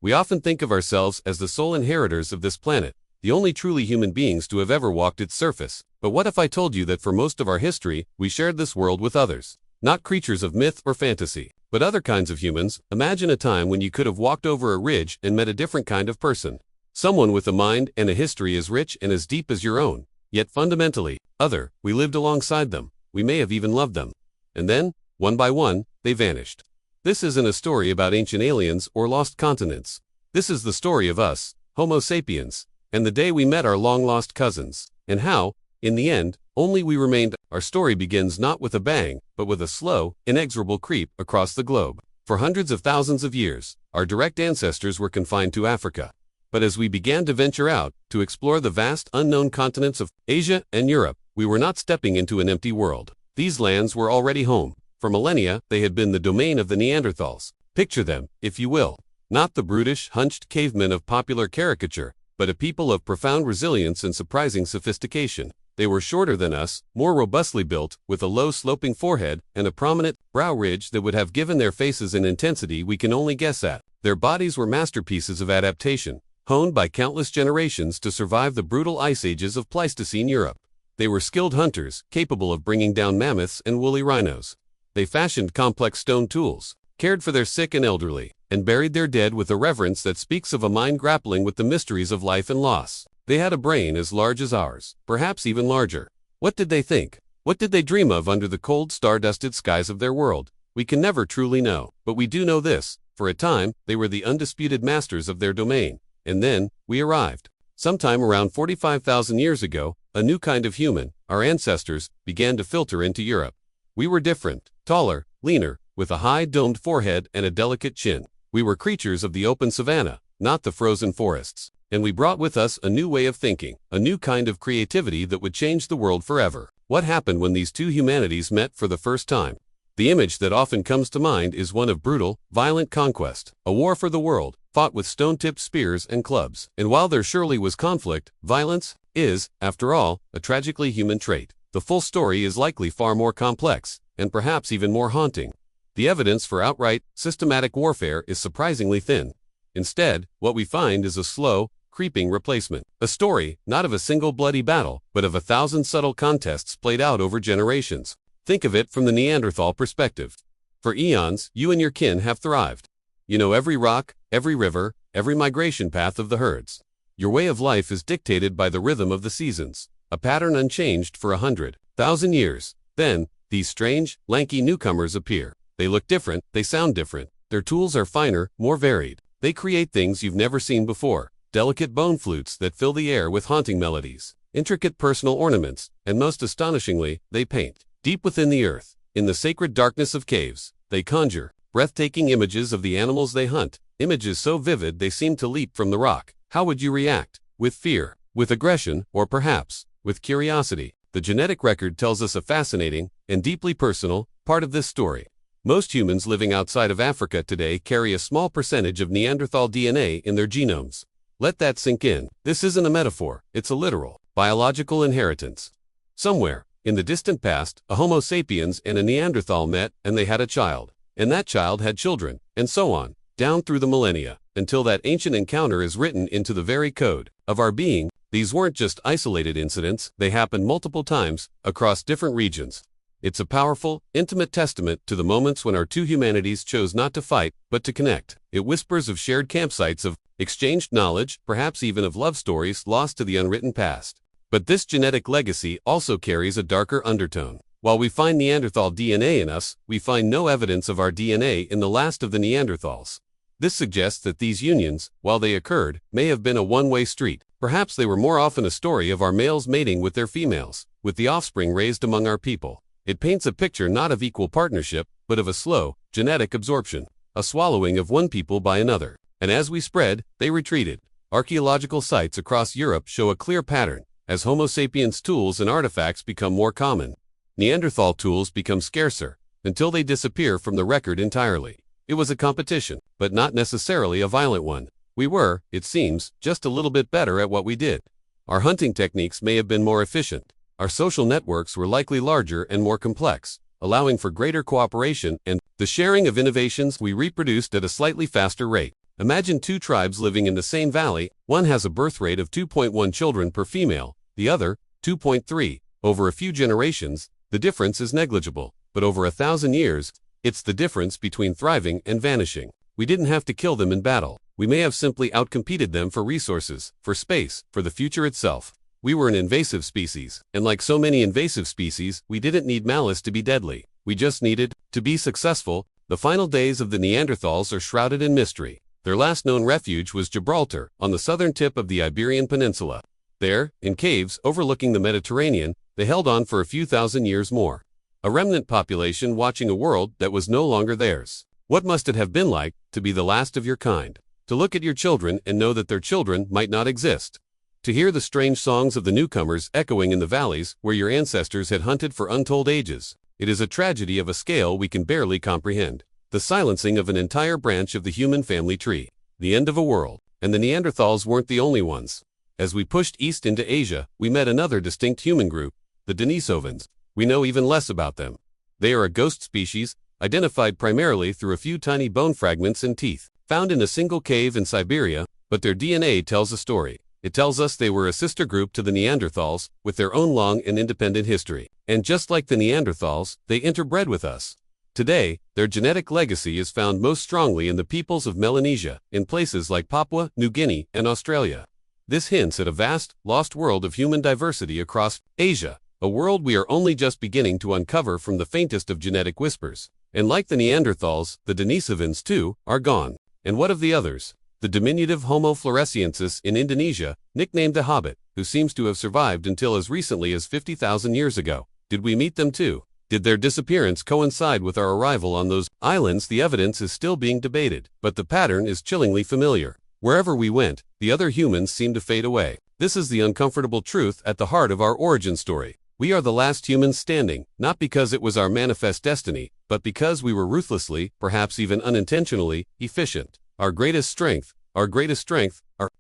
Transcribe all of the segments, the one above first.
We often think of ourselves as the sole inheritors of this planet, the only truly human beings to have ever walked its surface. But what if I told you that for most of our history, we shared this world with others? Not creatures of myth or fantasy, but other kinds of humans. Imagine a time when you could have walked over a ridge and met a different kind of person. Someone with a mind and a history as rich and as deep as your own, yet fundamentally other. We lived alongside them. We may have even loved them. And then, one by one, they vanished. This isn't a story about ancient aliens or lost continents. This is the story of us, Homo sapiens, and the day we met our long-lost cousins, and how, in the end, only we remained. Our story begins not with a bang, but with a slow, inexorable creep across the globe. For hundreds of thousands of years, our direct ancestors were confined to Africa. But as we began to venture out, to explore the vast unknown continents of Asia and Europe, we were not stepping into an empty world. These lands were already home. For millennia, they had been the domain of the Neanderthals. Picture them, if you will. Not the brutish, hunched cavemen of popular caricature, but a people of profound resilience and surprising sophistication. They were shorter than us, more robustly built, with a low sloping forehead and a prominent brow ridge that would have given their faces an intensity we can only guess at. Their bodies were masterpieces of adaptation, honed by countless generations to survive the brutal ice ages of Pleistocene Europe. They were skilled hunters, capable of bringing down mammoths and woolly rhinos. They fashioned complex stone tools, cared for their sick and elderly, and buried their dead with a reverence that speaks of a mind grappling with the mysteries of life and loss. They had a brain as large as ours, perhaps even larger. What did they think? What did they dream of under the cold, star-dusted skies of their world? We can never truly know, but we do know this: for a time, they were the undisputed masters of their domain. And then, we arrived. Sometime around 45,000 years ago, a new kind of human, our ancestors, began to filter into Europe. We were different, taller, leaner, with a high domed forehead and a delicate chin. We were creatures of the open savanna, not the frozen forests. And we brought with us a new way of thinking, a new kind of creativity that would change the world forever. What happened when these two humanities met for the first time? The image that often comes to mind is one of brutal, violent conquest, a war for the world, fought with stone-tipped spears and clubs. And while there surely was conflict, violence is, after all, a tragically human trait. The full story is likely far more complex, and perhaps even more haunting. The evidence for outright, systematic warfare is surprisingly thin. Instead, what we find is a slow, creeping replacement. A story, not of a single bloody battle, but of 1,000 subtle contests played out over generations. Think of it from the Neanderthal perspective. For eons, you and your kin have thrived. You know every rock, every river, every migration path of the herds. Your way of life is dictated by the rhythm of the seasons, a pattern unchanged for 100,000 years. Then, these strange, lanky newcomers appear. They look different, they sound different. Their tools are finer, more varied. They create things you've never seen before. Delicate bone flutes that fill the air with haunting melodies, intricate personal ornaments, and most astonishingly, they paint. Deep within the earth, in the sacred darkness of caves, they conjure breathtaking images of the animals they hunt, images so vivid they seem to leap from the rock. How would you react? With fear, with aggression, or perhaps, with curiosity? The genetic record tells us a fascinating, and deeply personal, part of this story. Most humans living outside of Africa today carry a small percentage of Neanderthal DNA in their genomes. Let that sink in. This isn't a metaphor, it's a literal, biological inheritance. Somewhere, in the distant past, a Homo sapiens and a Neanderthal met, and they had a child. And that child had children, and so on, down through the millennia, until that ancient encounter is written into the very code of our being. These weren't just isolated incidents, they happened multiple times, across different regions. It's a powerful, intimate testament to the moments when our two humanities chose not to fight, but to connect. It whispers of shared campsites, of exchanged knowledge, perhaps even of love stories lost to the unwritten past. But this genetic legacy also carries a darker undertone. While we find Neanderthal DNA in us, we find no evidence of our DNA in the last of the Neanderthals. This suggests that these unions, while they occurred, may have been a one-way street. Perhaps they were more often a story of our males mating with their females, with the offspring raised among our people. It paints a picture not of equal partnership, but of a slow, genetic absorption, a swallowing of one people by another. And as we spread, they retreated. Archaeological sites across Europe show a clear pattern. As Homo sapiens tools and artifacts become more common, Neanderthal tools become scarcer, until they disappear from the record entirely. It was a competition, but not necessarily a violent one. We were, it seems, just a little bit better at what we did. Our hunting techniques may have been more efficient. Our social networks were likely larger and more complex, allowing for greater cooperation and the sharing of innovations. We reproduced at a slightly faster rate. Imagine two tribes living in the same valley. One has a birth rate of 2.1 children per female, the other, 2.3. Over a few generations, the difference is negligible, but over 1,000 years, it's the difference between thriving and vanishing. We didn't have to kill them in battle. We may have simply outcompeted them for resources, for space, for the future itself. We were an invasive species, and like so many invasive species, we didn't need malice to be deadly. We just needed to be successful. The final days of the Neanderthals are shrouded in mystery. Their last known refuge was Gibraltar, on the southern tip of the Iberian Peninsula. There, in caves overlooking the Mediterranean, they held on for a few thousand years more. A remnant population watching a world that was no longer theirs. What must it have been like to be the last of your kind? To look at your children and know that their children might not exist. To hear the strange songs of the newcomers echoing in the valleys where your ancestors had hunted for untold ages. It is a tragedy of a scale we can barely comprehend. The silencing of an entire branch of the human family tree. The end of a world. And the Neanderthals weren't the only ones. As we pushed east into Asia, we met another distinct human group, the Denisovans. We know even less about them. They are a ghost species, identified primarily through a few tiny bone fragments and teeth, found in a single cave in Siberia, but their DNA tells a story. It tells us they were a sister group to the Neanderthals, with their own long and independent history. And just like the Neanderthals, they interbred with us. Today, their genetic legacy is found most strongly in the peoples of Melanesia, in places like Papua New Guinea and Australia. This hints at a vast, lost world of human diversity across Asia, a world we are only just beginning to uncover from the faintest of genetic whispers. And like the Neanderthals, the Denisovans too, are gone. And what of the others? The diminutive Homo floresiensis in Indonesia, nicknamed the Hobbit, who seems to have survived until as recently as 50,000 years ago. Did we meet them too? Did their disappearance coincide with our arrival on those islands? The evidence is still being debated, but the pattern is chillingly familiar. Wherever we went, the other humans seemed to fade away. This is the uncomfortable truth at the heart of our origin story. We are the last humans standing, not because it was our manifest destiny, but because we were ruthlessly, perhaps even unintentionally, efficient. Our greatest strength, our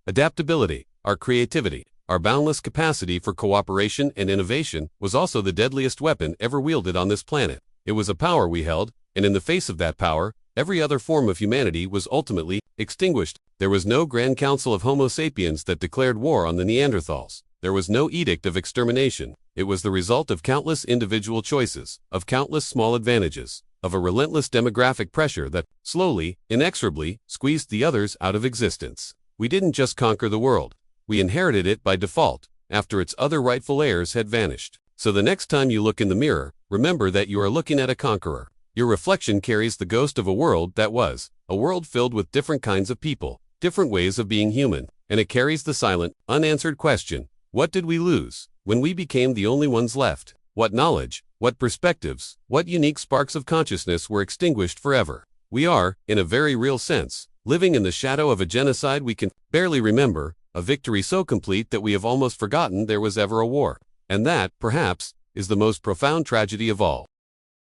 adaptability, our creativity, our boundless capacity for cooperation and innovation was also the deadliest weapon ever wielded on this planet. It was a power we held, and in the face of that power, every other form of humanity was ultimately extinguished. There was no grand council of Homo sapiens that declared war on the Neanderthals. There was no edict of extermination. It was the result of countless individual choices, of countless small advantages, of a relentless demographic pressure that, slowly, inexorably, squeezed the others out of existence. We didn't just conquer the world. We inherited it by default, after its other rightful heirs had vanished. So the next time you look in the mirror, remember that you are looking at a conqueror. Your reflection carries the ghost of a world that was, a world filled with different kinds of people, different ways of being human, and it carries the silent, unanswered question, what did we lose when we became the only ones left? What knowledge, what perspectives, what unique sparks of consciousness were extinguished forever? We are, in a very real sense, living in the shadow of a genocide we can barely remember, a victory so complete that we have almost forgotten there was ever a war. And that, perhaps, is the most profound tragedy of all.